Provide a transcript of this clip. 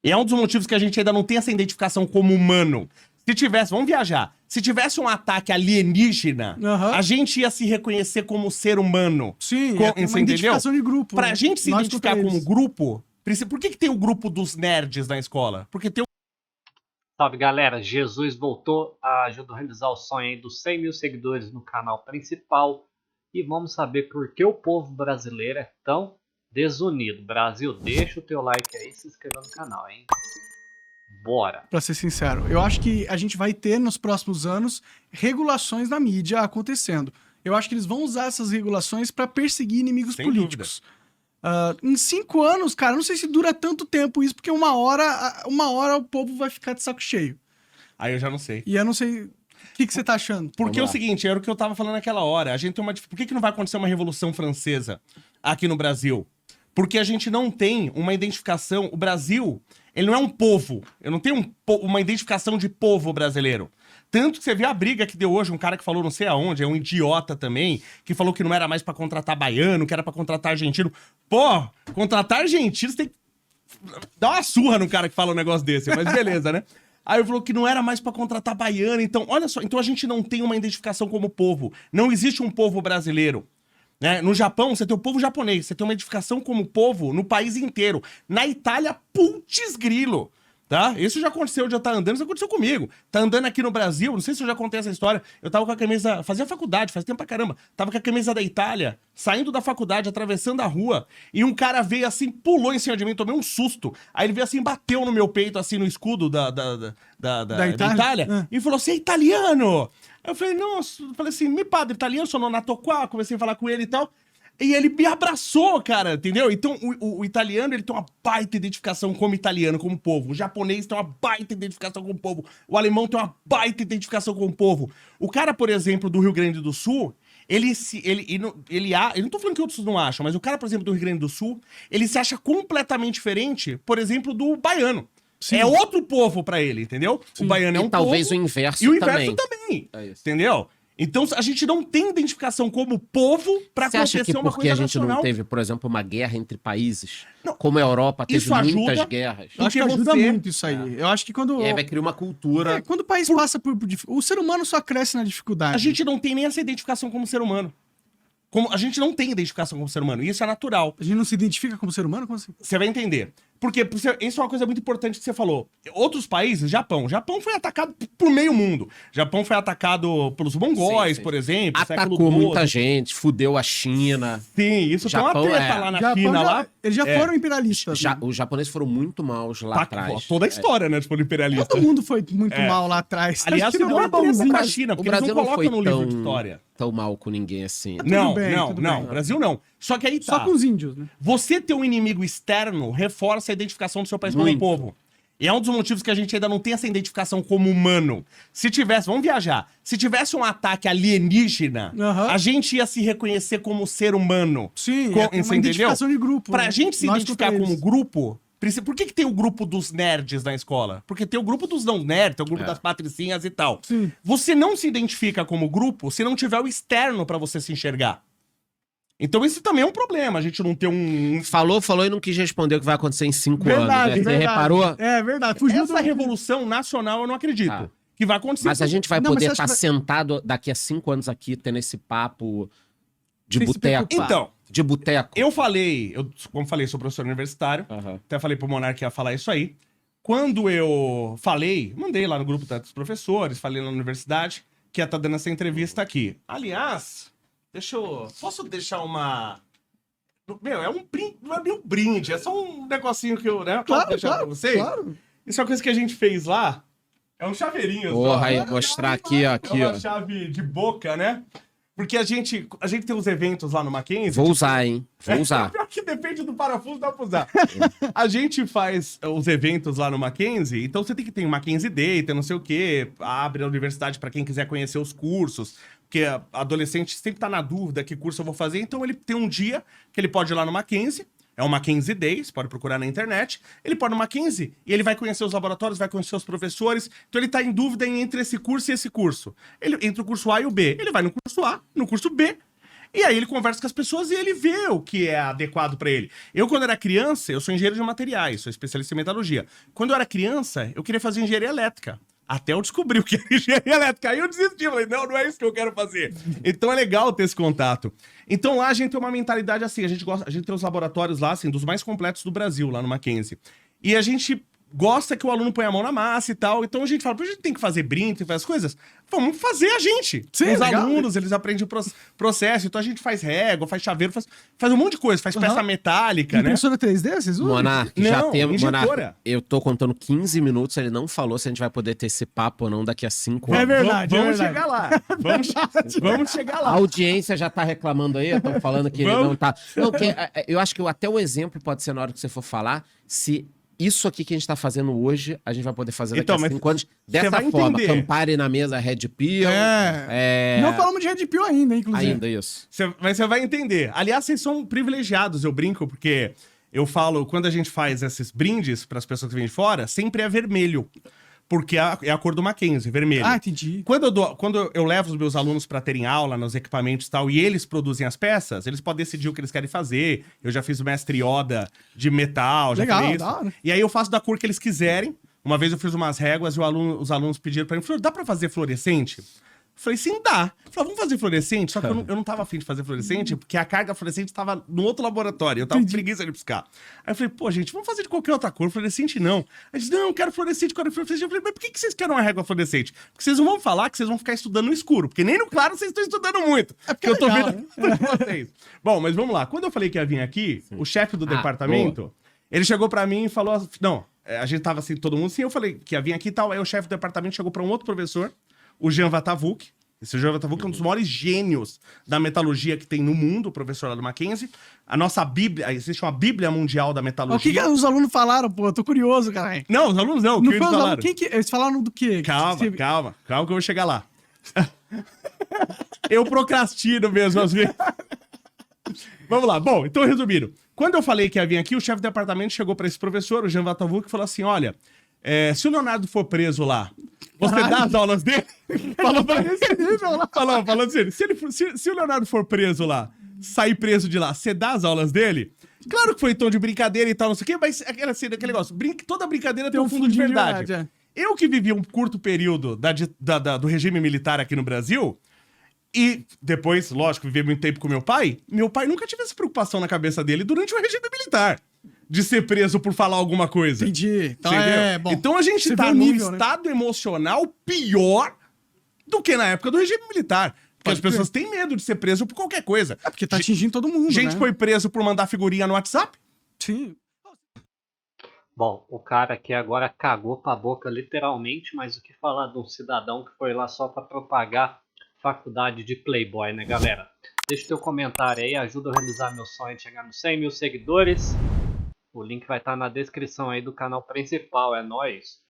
E é um dos motivos que a gente ainda não tem essa identificação como humano. Se tivesse, vamos viajar, se tivesse um ataque alienígena, a gente ia se reconhecer como ser humano. Sim, Você uma identificação de grupo. Pra gente se Nós identificar como grupo, por que tem o grupo dos nerds na escola? Porque tem Salve galera, Jesus voltou, ajudou a realizar o sonho aí dos 100 mil seguidores no canal principal. E vamos saber por que o povo brasileiro é tão desunido. Brasil, deixa o teu like aí e se inscreva no canal, hein? Bora! Pra ser sincero, eu acho que a gente vai ter nos próximos anos regulações na mídia acontecendo. Eu acho que eles vão usar essas regulações pra perseguir inimigos políticos. Em 5 anos, cara, não sei se dura tanto tempo isso, porque uma hora o povo vai ficar de saco cheio. Aí eu já não sei. E eu não sei... O que você tá achando? Porque é o seguinte, era o que eu tava falando naquela hora. A gente tem uma... Por que não vai acontecer uma Revolução Francesa aqui no Brasil? Porque a gente não tem uma identificação... O Brasil, ele não é um povo. Eu não tenho uma identificação de povo brasileiro. Tanto que você viu a briga que deu hoje, um cara que falou não sei aonde, é um idiota também, que falou que não era mais pra contratar baiano, que era pra contratar argentino. Pô, contratar argentino, você tem que dar uma surra no cara que fala um negócio desse, mas beleza, né? Aí ele falou que não era mais pra contratar baiano, então, olha só, então a gente não tem uma identificação como povo. Não existe um povo brasileiro. Né? No Japão, você tem o povo japonês, você tem uma identificação como povo no país inteiro. Na Itália, putz grilo. Tá? Isso já aconteceu, já tá andando, isso aconteceu comigo. Tá andando aqui no Brasil, não sei se eu já contei essa história. Eu tava com a camisa, fazia faculdade, faz tempo pra caramba. Tava com a camisa da Itália, saindo da faculdade, atravessando a rua, e um cara veio assim, pulou em cima de mim, tomei um susto. Aí ele veio assim, bateu no meu peito, assim, no escudo da Itália, e falou: "Você é italiano?" Eu falei: "Nossa", eu falei assim: "Mi padre italiano, sono nato qua", comecei a falar com ele e tal. E ele me abraçou, cara, entendeu? Então, o italiano, ele tem uma baita identificação como italiano, como povo. O japonês tem uma baita identificação como povo. O alemão tem uma baita identificação como povo. O cara, por exemplo, do Rio Grande do Sul, eu não tô falando que outros não acham, mas o cara, por exemplo, do Rio Grande do Sul, ele se acha completamente diferente, por exemplo, do baiano. Sim. É outro povo pra ele, entendeu? Sim. O baiano é um talvez povo, o inverso e o também. inverso também, entendeu? Então, a gente não tem identificação como povo pra acontecer uma coisa nacional. Você acha que porque a gente não teve, por exemplo, uma guerra entre países, como a Europa teve muitas guerras? Eu acho que ajuda muito isso aí. Eu acho que quando... E aí vai criar uma cultura... quando o país passa por... O ser humano só cresce na dificuldade. A gente não tem nem essa identificação como ser humano. A gente não tem identificação como ser humano, e isso é natural. A gente não se identifica como ser humano? Como assim? Você vai entender. Porque isso é uma coisa muito importante que você falou. Outros países, Japão foi atacado por meio mundo. Japão foi atacado pelos mongóis, por exemplo. Atacou muita gente, fudeu a China. Sim, isso tem uma treta lá na China. Lá. Eles já foram imperialistas. Os japoneses foram muito maus lá atrás. Toda a história, né? Foram imperialistas. Todo mundo foi muito mal lá atrás. Aliás, se deu uma treta com a China, porque eles não colocam no livro de história. Tão mal com ninguém assim. Não, Brasil não. Só que aí tá. Só com os índios, né? Você ter um inimigo externo reforça a identificação do seu país como povo. E é um dos motivos que a gente ainda não tem essa identificação como humano. Se tivesse, vamos viajar, se tivesse um ataque alienígena, a gente ia se reconhecer como ser humano. Sim, uma identificação de grupo. Pra gente se identificar como grupo... Por que tem o grupo dos nerds na escola? Porque tem o grupo dos não nerds, tem o grupo das patricinhas e tal. Sim. Você não se identifica como grupo se não tiver o externo pra você se enxergar. Então isso também é um problema, a gente não ter um... Falou e não quis responder o que vai acontecer em 5 anos. Né? Você reparou? É verdade. Essa revolução nacional eu não acredito que vai acontecer. Mas a gente vai poder estar sentado daqui a 5 anos aqui, tendo esse papo de boteco. Então... De boteco. Como falei, sou professor universitário. Até falei pro Monark que ia falar isso aí. Quando eu falei, mandei lá no grupo dos professores, falei na universidade, que ia estar dando essa entrevista aqui. Aliás, posso deixar uma... Meu, é um brinde, não é bem um brinde, é só um negocinho que eu, né? Posso deixar pra vocês? Claro. Isso é uma coisa que a gente fez lá. É um chaveirinho. Porra, aí, mostrar aqui, ó. É uma chave de boca, né? Porque a gente tem uns eventos lá no Mackenzie. Vou usar, hein? Vou usar. Pior que depende do parafuso, dá pra usar. A gente faz os eventos lá no Mackenzie, então você tem que ter um Mackenzie Day, tem não sei o quê, abre a universidade pra quem quiser conhecer os cursos, porque adolescente sempre tá na dúvida que curso eu vou fazer, então ele tem um dia que ele pode ir lá no Mackenzie, é o Mackenzie Day, você pode procurar na internet. Ele pode no Mackenzie e ele vai conhecer os laboratórios, vai conhecer os professores. Então ele tá em dúvida entre esse curso e esse curso. Entre o curso A e o B. Ele vai no curso A, no curso B. E aí ele conversa com as pessoas e ele vê o que é adequado pra ele. Eu, quando era criança, eu sou engenheiro de materiais, sou especialista em metalurgia. Quando eu era criança, eu queria fazer engenharia elétrica. Até eu descobri o que era engenharia elétrica. Aí eu desisti, falei, não, não é isso que eu quero fazer. Então é legal ter esse contato. Então lá a gente tem uma mentalidade assim, a gente tem os laboratórios lá, assim, dos mais completos do Brasil, lá no Mackenzie. E a gente gosta que o aluno põe a mão na massa e tal. Então a gente fala, a gente tem que fazer brinde, tem que fazer as coisas. Vamos fazer a gente. Sim, Os legal. alunos, eles aprendem o processo. Então a gente faz régua, faz chaveiro, faz um monte de coisa. Faz peça metálica, né? Impressora 3D, vocês usam? Monark, Não, já temos. injetora. Monark, eu tô contando 15 minutos, ele não falou se a gente vai poder ter esse papo ou não daqui a 5 anos. É verdade, Vamos é verdade. chegar lá. Vamos chegar A lá. audiência já tá reclamando aí, estão falando que ele Vamos. não tá. Não, eu acho que até o exemplo pode ser na hora que você for falar, se isso aqui que a gente tá fazendo hoje, a gente vai poder fazer daqui Então, a mas 5 anos você dessa vai forma. entender. Campari na mesa, Red Pill. Não falamos de Red Pill ainda, inclusive. Ainda isso. Mas você vai entender. Aliás, vocês são privilegiados, eu brinco, porque eu falo, quando a gente faz esses brindes para as pessoas que vêm de fora, sempre é vermelho. Porque é a cor do Mackenzie, vermelho. Ah, entendi. Quando eu levo os meus alunos para terem aula nos equipamentos e tal, e eles produzem as peças, eles podem decidir o que eles querem fazer. Eu já fiz o mestre Yoda de metal, já Legal, falei da hora. e aí eu faço da cor que eles quiserem. Uma vez eu fiz umas réguas e os alunos pediram pra mim, dá pra fazer fluorescente? Eu falei, sim, dá. Eu falei, vamos fazer fluorescente? Só que eu não tava afim de fazer fluorescente, porque a carga fluorescente tava no outro laboratório. Eu tava com preguiça de buscar. Aí eu falei, pô, gente, vamos fazer de qualquer outra cor. Fluorescente não. Aí eles, não, eu quero fluorescente, quero fluorescente. Eu falei, mas por que vocês querem uma régua fluorescente? Porque vocês não vão falar que vocês vão ficar estudando no escuro. Porque nem no claro vocês estão estudando muito. Porque eu tô legal, vendo de vocês. Bom, mas vamos lá. Quando eu falei que ia vir aqui, o chefe do departamento, ele chegou pra mim e falou, não, a gente tava assim, todo mundo assim, eu falei que ia vir aqui e tal. Aí o chefe do departamento chegou pra um outro professor, o Jean Vatavuk. Esse Jean Vatavuk é um dos maiores gênios da metalurgia que tem no mundo, o professor lá do Mackenzie. A nossa Bíblia, existe uma Bíblia Mundial da O que, Metalurgia. que os alunos falaram, pô? Eu tô curioso, caralho. Não, os alunos não, o que Não eles foi os falaram? alunos. Eles falaram do quê? Calma que eu vou chegar lá. Eu procrastino mesmo às vezes. Vamos lá. Bom, então resumindo. Quando eu falei que ia vir aqui, o chefe do departamento chegou pra esse professor, o Jean Vatavuk, e falou assim, olha, se o Leonardo for preso lá, você dá as aulas dele? Falou pra esse nível lá. Falou assim, se o Leonardo for preso lá, sair preso de lá, você dá as aulas dele? Claro que foi em tom de brincadeira e tal, não sei o quê, mas aquele negócio, toda brincadeira tem um fundo de verdade. Eu que vivi um curto período do regime militar aqui no Brasil, e depois, lógico, vivi muito tempo com meu pai nunca teve essa preocupação na cabeça dele durante o regime militar. De ser preso por falar alguma coisa. Entendi. Então, Entendeu? bom. Então a gente Você tá vê o num nível, né? estado emocional pior do que na época do regime militar. Porque Pode as pessoas têm medo de ser preso por qualquer coisa. É porque tá atingindo todo mundo, Gente né? foi preso por mandar figurinha no WhatsApp. Sim. Bom, o cara aqui agora cagou pra boca literalmente, mas o que falar de um cidadão que foi lá só pra propagar faculdade de Playboy, né, galera? Deixa o teu comentário aí, ajuda a realizar meu sonho de chegar nos 100 mil seguidores. O link vai estar na descrição aí do canal principal, é nóis!